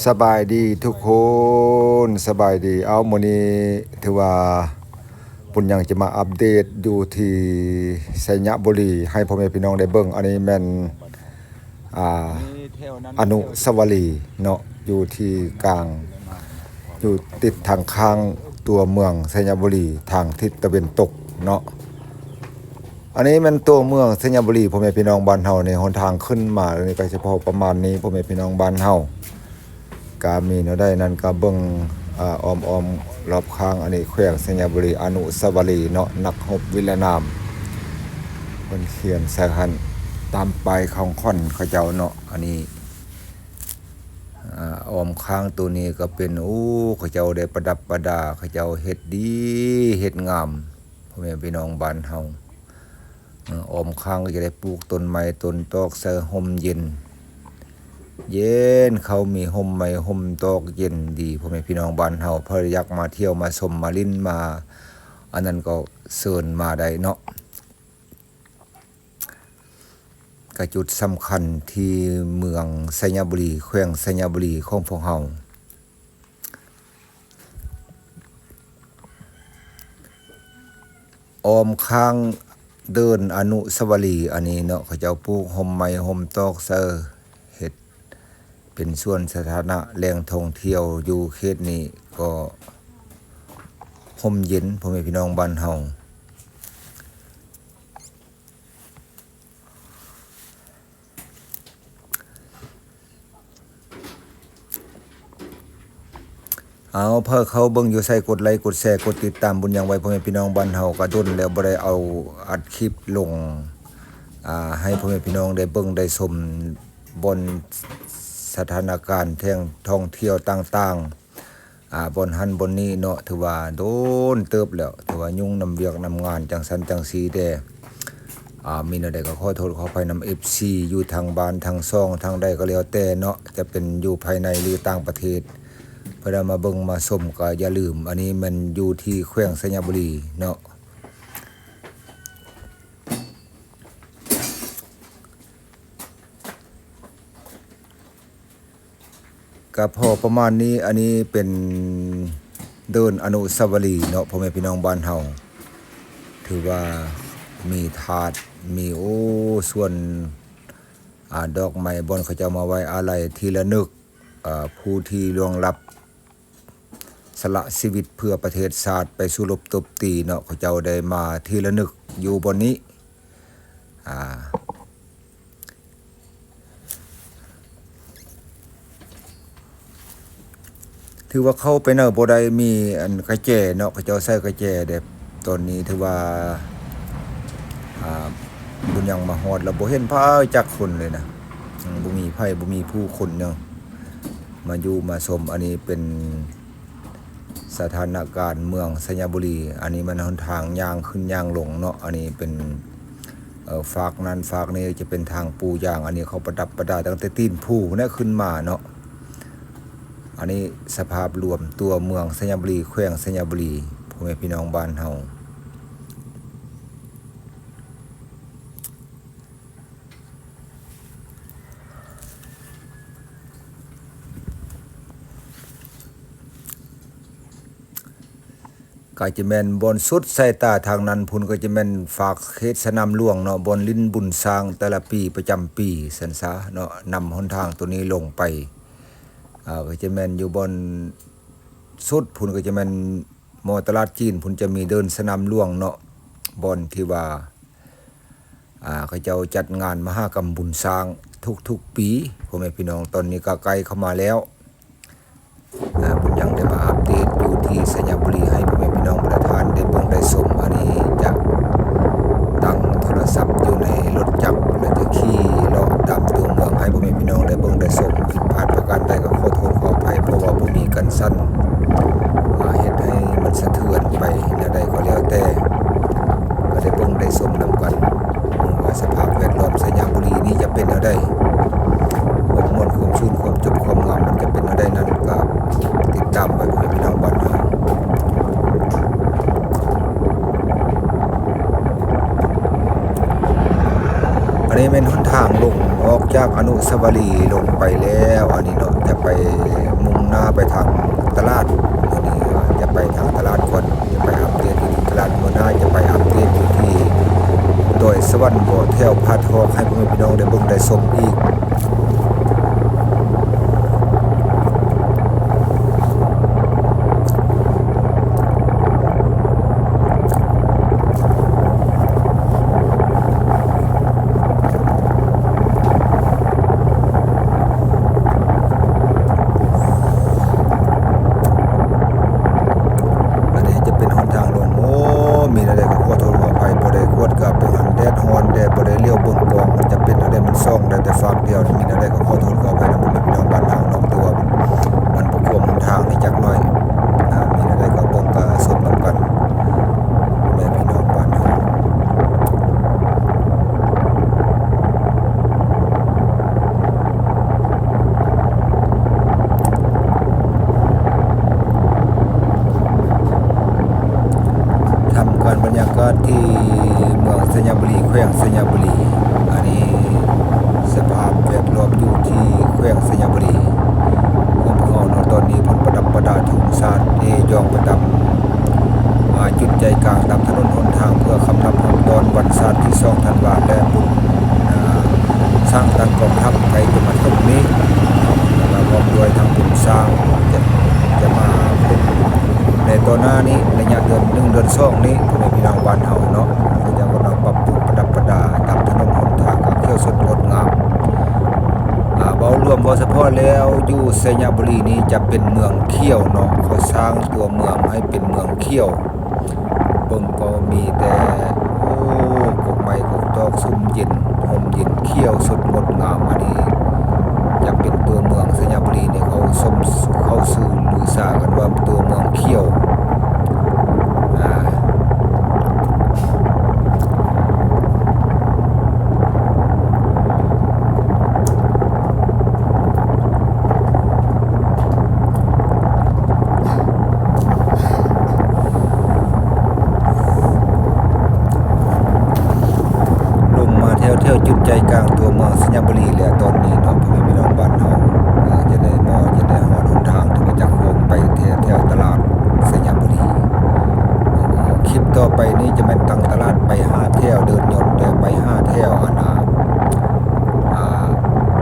สบายดีทุกคนสบายดีเอามื้อนี้ถือว่าปุ่นยังจะมาอัปเดตอยู่ที่ไสยบุรีให้พ่อแม่พี่น้องได้เบิ่งอันนี้แม่นอ่าอนุสาวรีย์เนาะอยู่ที่กลางอยู่ติดทางข้างตัวเมืองไสยบุรีทางทิศตะวันตกเนาะอันนี้มันตัวเมืองไสยบุรีพ่อแม่พี่น้องบ้านเฮาในหนทางขึ้นมานี่ก็เฉพาะประมาณนี้พ่อแม่พี่น้องบ้านเฮากามีเนาะได้นั่นก็เบิ่งอ้อมรอบข้างอันนี้แขวงสัญบุรีอนุสาวรีย์เนาะนักรบวิรนามเพิ่นเขียนใส่หันตามปลายของค่อนเขาเจ้าเนาะอันนี้อ้อมข้างตัวนี้ก็เป็นเขาเจ้าได้ประดับประดาเขาเจ้าเฮ็ดดีเฮ็ดงามพ่อแม่พี่น้องบ้านเฮาอ้อมข้างก็จะได้ปลูกต้นไม้ต้นตอกใส่ห่มเย็นเย็นเขามีห่มไม้ห่มตอกเย็นดีพ่อแม่พี่น้องบ้านเฮาเพิ่นอยากมาเที่ยวมาชมมาลิ้นมาอันนั้นก็เชิญมาได้เนาะก็จุดสำคัญที่เมืองไสยบุรีแขวงไสยบุรีของพวกเฮาอ้อมข้างเดินอนุสาวรีย์อันนี้เนาะเขาเจ้าปลูกห่มไม้ห่มตอกเซอเฮ็ดเป็นส่วนสาธารณะแหล่งท่องเที่ยวอยู่เขตนี้ก็ห่มเย็นพ่อแม่พี่น้องบ้านเฮาเอาเพื่อเขาเบิ่งอยู่ใส่กดไลค์กดแชร์กดติดตามบุญยังไว้พ่อแม่พี่น้องบ้านเฮาก็ดนแล้วบ่ได้เอาอัดคลิปลงให้พ่อแม่พี่น้องได้เบิ่งได้ชมบนสถานการณ์ท่องเที่ยวต่างๆบนหันบนนี้เนาะถือว่าโดนเติบแล้วถือว่ายุ่งนำเวียกนำงานจังสันจังสีแด่มีแนวใดก็ขอโทษขออภัยนำ FC อยู่ทางบ้านทางซ่องทางใดก็แล้วแต่เนาะจะเป็นอยู่ภายในหรือต่างประเทศเพื่อมาเบิ่งมาชมก็อย่าลืมอันนี้มันอยู่ที่แขวงไสยบุรีเนาะก็พอประมาณนี้อันนี้เป็นเดินอนุสาวรีย์เนาะพ่อแม่พี่น้องบ้านเฮาถือว่ามีถาดมีส่วนดอกไม้บอนเขาจะมาไว้อาลัยทีละนึกผู้ที่ล่วงลับสละชีวิตเพื่อประเทศชาติไปสู้รบตบตีเนาะเขาเจ้าได้มาทีละนึกอยู่บนนี้ถือว่าเข้าไปเนาะบ่ได้มีอันกระแจเนาะเขาเจ้าใส่กระแจเด้ตอนนี้ถือว่าบุญยังมาฮอดแล้วบ่เห็นพายจักคนเลยนะบ่มีไผบ่มีผู้คนเนาะมาอยู่มาชมอันนี้เป็นสถานการณ์เมืองไสยบุรีอันนี้มันหนทางย่างขึ้นย่างลงเนาะอันนี้เป็นฝากนั้นฝากนี้จะเป็นทางปูยางอันนี้เขาประดับประดาตั้งแต่ตีนผู้เนี่ยขึ้นมาเนาะอันนี้สภาพรวมตัวเมืองไสยบุรีแขวงไสยบุรีพ่อแม่พี่น้องบ้านเฮาก็จะแม่นบนสุดสายตาทางนั้นพุ่นก็จะแม่นฝากเขตสนามหลวงเนาะบนลิ้นบุญสร้างแต่ละปีประจำปีสันซะเนาะนำหนทางตัวนี้ลงไปก็จะแม่นอยู่บนสุดพุ่นก็จะแม่นมอตลาดจีนพุ่นจะมีเดินสนามหลวงเนาะบนที่ว่าเขาเจ้าจัดงานมหกรรมบุญสร้างทุกปีพ่อแม่พี่น้องตอนนี้ก็ใกล้เข้ามาแล้วผมยังได้มาอัปเดตอยู่ที่ไสยบุรีให้พ่อแม่พี่น้องประธานได้เบิ่งได้ชมอันนี้จะตั้งโทรศัพท์อยู่ในรถจักรแล้วก็ขี่เลาะตามตัวเมืองให้พ่อแม่พี่น้องได้เบิ่งได้ชมผิดพลาดประการใดก็ขอโทษขออภัยเพราะว่าบ่มีกันสั้นเฮ็ดให้มันสะเทือนไปแนวใดก็แล้วแต่ก็ได้เบิ่งได้ชมนำกันว่าสภาพแวดล้อมไสยบุรีนี้จะเป็นแนวใดความม่วนความชื่นความจบความงามมันจะเป็นแนวใดนั้นก็ติดตามไว้พ่อแม่พี่น้องบ้านเฮาอันนี้เป็นหนทางลงออก จากอนุสาวรีย์ลงไปแล้วอันนี้เนาะจะไปมุ่งหน้าไปทางตลาดอันนี้จะไปทางตลาดก่อนจะไปอัปเดตอยู่ที่ตลาดมื้อหน้าจะไปอัปเดตอยู่ที่โดยสวรรค์บ่แถวพาทอกให้พ่อแม่พี่น้องได้เบิ่งได้ชมอีกมีอะไรก็ขอโทษขออภัยบ่ได้กดกับเป็นหันแดดฮ้อนแดดบ่ได้เลี้ยวเบิ่งกองมันจะเป็นอะไรมันซ่องได้แต่ฝากเดียวมีอะไรก็ขอโทษขออภัยนำพี่น้องบ้านเฮาเนาะตัวมันบ่ควรทางนี่จักหน่อยมีอะไรก็เบิ่งก็สมนํกันแม่พี่น้องบ้านเฮาบรรยากาศที่เมืองสัญญบุรีแขวงสัญญบุรีอันนี้สภาพแวดล้อมอยู่ที่แขวงสัญญบุรีของเขาเนาะตอนนี้ผลประดับประดาทุ่งสาดยองประดับจุดใจกลางตามถนนหนทางเพื่อคำนับของตอนวันศาสตร์ที่2ธันวาคมและบุญสร้างตั้งกองทัพไทยจะมาตรงนี้มาพร้อมด้วยทางบุญสร้างจะมาในตอนหน้านี้ระยะเดือน1เดือน2นี้พ่อแม่พี่น้องบ้านเฮาเนาะก็ยังกำลังปรับปรุงประดับประดาตามถนนหนทางก็เขียวสดงดงามเว้ารวมบ่เฉพาะแล้วอยู่สัญญบุรีนี้จะเป็นเมืองเขี้ยวเนาะเขาสร้างตัวเมืองให้เป็นเมืองเขี้ยวเบิ่งก็มีแต่กกไม้กกตอกซุ่มเย็นห่มเย็นเขี้ยวสดงดงามอันนี้จะเป็นตัวเมืองสัญญบุรีเนี่ยเขาสู่ลือสากันว่าตัวเมืองเขี้ยวเที่ยวจุดใจกลางตัวเมืองสัญญบุรีแล้วตอนนี้เนาะพ่อแม่พี่น้องบ้านเฮาจะได้ฮอดหนทางที่จะโค้งไปแถวตลาดสัญญบุรีคลิปต่อไปนี้จะเป็นตั้งตลาดไป5แถวเดินยนต์เดินไป5แถว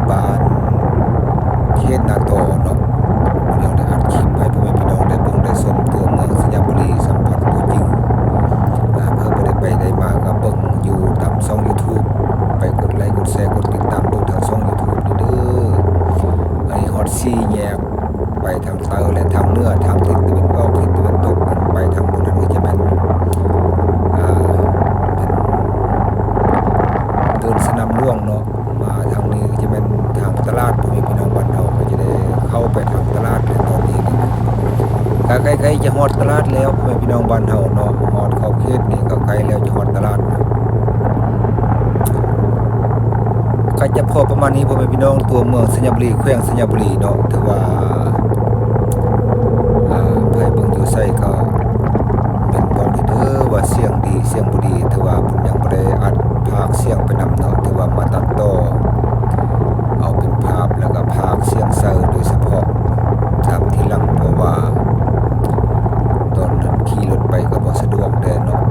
บ้านเขตนาโตเนาะเดี๋ยวได้อัดคลิปให้พ่อแม่พี่น้องได้เบิ่งได้ชมตัวเมืองสัญญบุรีสัมผัสตัวจริงเพื่อบ่ได้ไปได้มาก็เบิ่งอยู่ตามช่อง YouTubeไปกดไลค์กดแชร์กดติดตามดูทางช่อง YouTube เด้อไอ้ฮอต4แยกไปทางใต้และทางเหนือทางทิศตะวันออกทิศตะวันตกไปทางบนนั้นก็จะเป็นเดินสนามหลวงเนาะมาทางนี้ก็จะเป็นทางตลาดพ่อแม่พี่น้องบ้านเฮาก็จะได้เข้าไปทางตลาดในตอนนี้ก็ใกล้ๆจะฮอดตลาดแล้วพ่อแม่พี่น้องบ้านเฮาเนาะฮอดเข้าเขตนี้ก็ใกล้แล้วจะฮอดตลาดก็จะพอประมาณนี้พ่อแม่พี่น้องตัวเมืองสัญญบุรีแขวงสัญญบุรีเนาะถือว่าไผเบิ่งอยู่ไสก็เป็นบอกเด้อว่าเสียงดีเสียงบ่ดีถือว่าผมยังบ่ได้อัดภาคเสียงไปนำเนาะถือว่ามาตัดต่อเอาเป็นภาพแล้วก็ภาคเสียงเซอร์โดยเฉพาะทำทีหลังเพราะว่าตอนนั้นขี่รถไปก็บ่สะดวกเด้เนาะ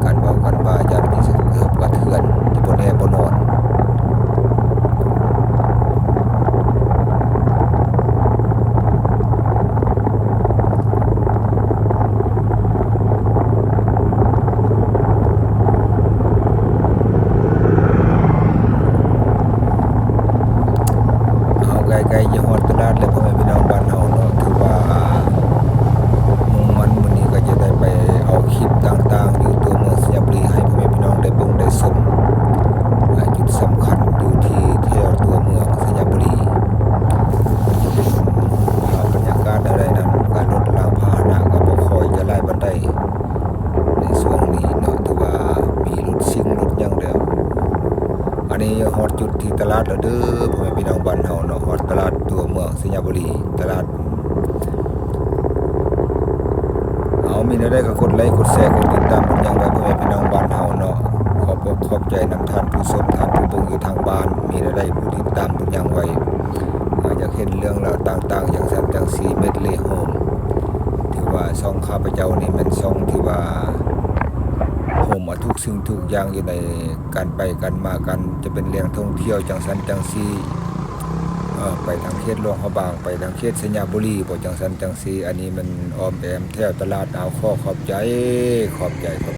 การเว้ากันว่าญาติสิเกือบกระเทือนที่บ่แน่บ่นอนใกล้จะฮอดตลาดแล้วพ่อแม่พี่น้องบ้านเฮาเนาะถือว่ามุ่งมั่นมื้อนี้ก็จะได้ไปเอาคลิปต่างๆอยู่ตัวเมืองสัญญบุรีให้พ่อแม่พี่น้องได้เบิ่งได้ชมจุดสำคัญอยู่ที่แถวตัวเมืองสัญญบุรีจะเป็นบรรยากาศอะไรนั้นการรถรางพาหนะก็บ่ค่อยจะหลายปานใดในช่วงนี้เนาะถือว่ามีรถซิ่งรถหยังแล้วอันนี้ฮอดจุดที่ตลาดแล้วเด้อพ่อแม่พี่น้องบ้านเฮาเนาะฮอดตลาดตัวเมืองสัญญบุรีตลาดมีได้ก็กดไลค์กดแชร์กดติดตามเป็นอย่างไรพ่อแม่พี่น้องบ้านเฮาเนาะขอบ บอกขอบใจนำท่านผู้ชมท่านผู้เบิ่งอยู่ทางบ้านมีได้ผู้ติดตามเป็นอย่างไวอยากเห็นเรื่องราวต่างๆอย่างสันจังสีเม็ดเลโฮมที่ว่าช่องข้าพเจ้านี่มันช่องที่ว่าโฮมทุกสิ่งทุกอย่างอยู่ในการไปกันมากันจะเป็นเรื่องท่องเที่ยวจังสันจังสีไปทางเขตหลวงพระบางไปทางเขตสัญญาบุรีบ่จังสันจังสีอันนี้มันอ้อมแอมแถวตลาดอ่าวข้อขอบใจ